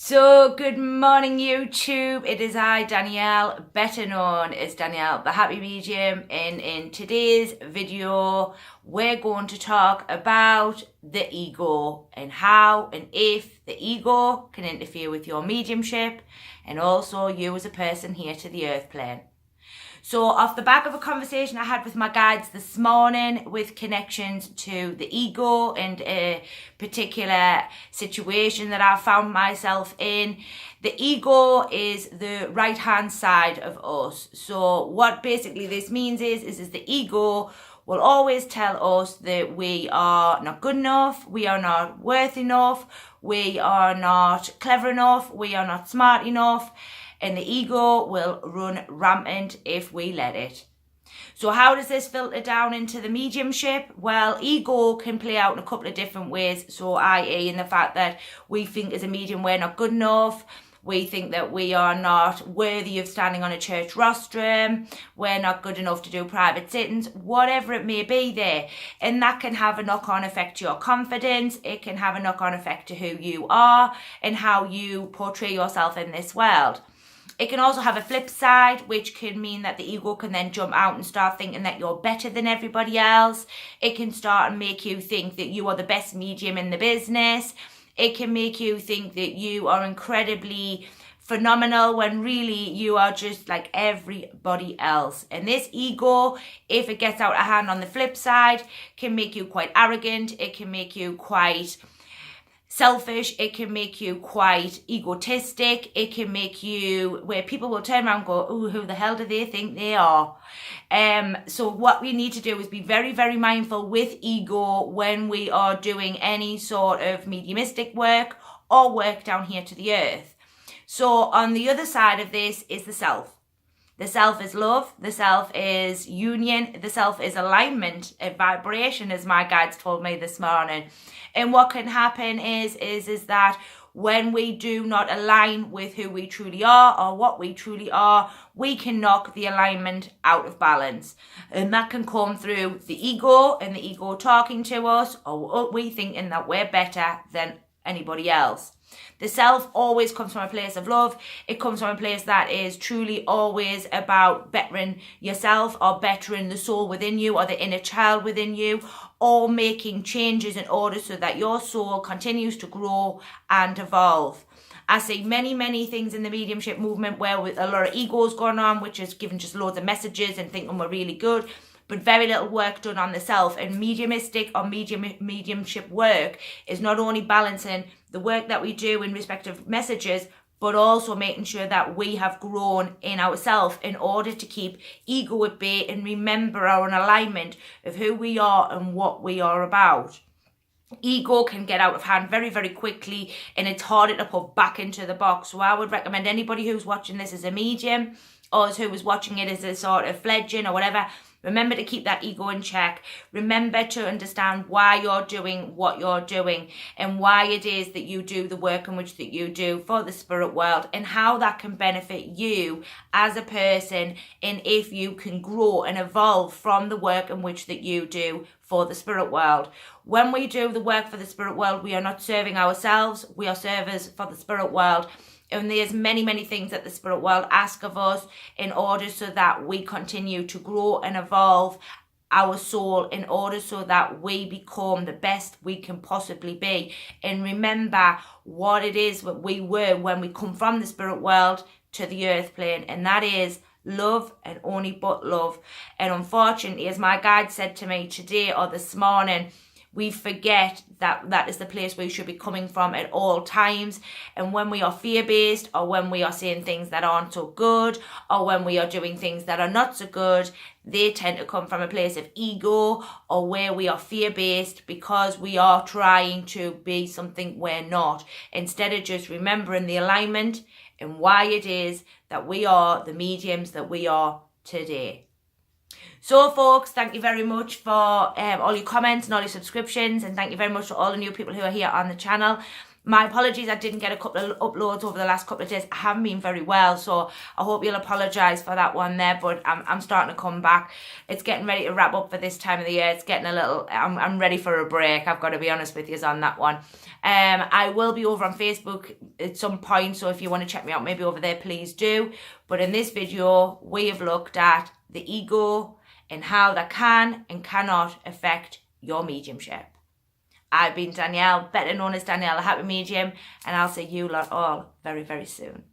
So, good morning YouTube, it is I, Danielle, better known as Danielle, the Happy Medium, and in today's video we're going to talk about the ego and how and if the ego can interfere with your mediumship and also you as a person here to the earth plane. So off the back of a conversation I had with my guides this morning with connections to the ego and a particular situation that I found myself in, the ego is the right hand side of us. So what basically this means is the ego will always tell us that we are not good enough, we are not worth enough, we are not clever enough, we are not smart enough. And the ego will run rampant if we let it. So how does this filter down into the mediumship? Well, ego can play out in a couple of different ways. So i.e. in the fact that we think as a medium we're not good enough. We think that we are not worthy of standing on a church rostrum. We're not good enough to do private sittings, whatever it may be there. And that can have a knock-on effect to your confidence. It can have a knock-on effect to who you are and how you portray yourself in this world. It can also have a flip side, which can mean that the ego can then jump out and start thinking that you're better than everybody else. It can start and make you think that you are the best medium in the business. It can make you think that you are incredibly phenomenal when really you are just like everybody else. And this ego, if it gets out of hand on the flip side, can make you quite arrogant. It can make you quite selfish, it can make you quite egotistic, it can make you where people will turn around and go, oh, who the hell do they think they are? So what we need to do is be very, very mindful with ego when we are doing any sort of mediumistic work or work down here to the earth. So on the other side of this is the self. The self is love, the self is union, the self is alignment, a vibration, as my guides told me this morning. And what can happen is that when we do not align with who we truly are or what we truly are, we can knock the alignment out of balance. And that can come through the ego and the ego talking to us, or we thinking that we're better than anybody else. The self always comes from a place of love. It comes from a place that is truly always about bettering yourself or bettering the soul within you or the inner child within you, or making changes in order so that your soul continues to grow and evolve. I see many, many things in the mediumship movement where with a lot of egos going on, which is giving just loads of messages and thinking we're really good, but very little work done on the self. And mediumistic or mediumship work is not only balancing the work that we do in respect of messages, but also making sure that we have grown in ourselves in order to keep ego at bay and remember our alignment of who we are and what we are about. Ego can get out of hand very, very quickly, and it's harder to put back into the box. So I would recommend anybody who's watching this as a medium or who was watching it as a sort of fledgling or whatever, remember to keep that ego in check. Remember to understand why you're doing what you're doing and why it is that you do the work in which that you do for the spirit world, and how that can benefit you as a person, and if you can grow and evolve from the work in which that you do for the spirit world. When we do the work for the spirit world, we are not serving ourselves, we are servers for the spirit world. And there's many, many things that the spirit world asks of us in order so that we continue to grow and evolve our soul, in order so that we become the best we can possibly be. And remember what it is that we were when we come from the spirit world to the earth plane, and that is love and only but love. And unfortunately, as my guide said to me today or this morning, we forget that that is the place we should be coming from at all times. And when we are fear-based, or when we are saying things that aren't so good, or when we are doing things that are not so good, they tend to come from a place of ego, or where we are fear-based because we are trying to be something we're not, instead of just remembering the alignment and why it is that we are the mediums that we are today. So folks, thank you very much for all your comments and all your subscriptions, and thank you very much to all the new people who are here on the channel. My apologies, I didn't get a couple of uploads over the last couple of days. I haven't been very well, so I hope you'll apologise for that one there, but I'm starting to come back. It's getting ready to wrap up for this time of the year. It's getting a little, I'm ready for a break. I've got to be honest with you on that one. I will be over on Facebook at some point, so if you want to check me out maybe over there, please do. But in this video, we have looked at the ego and how that can and cannot affect your mediumship. I've been Danielle, better known as Danielle, the Happy Medium, and I'll see you lot all very, very soon.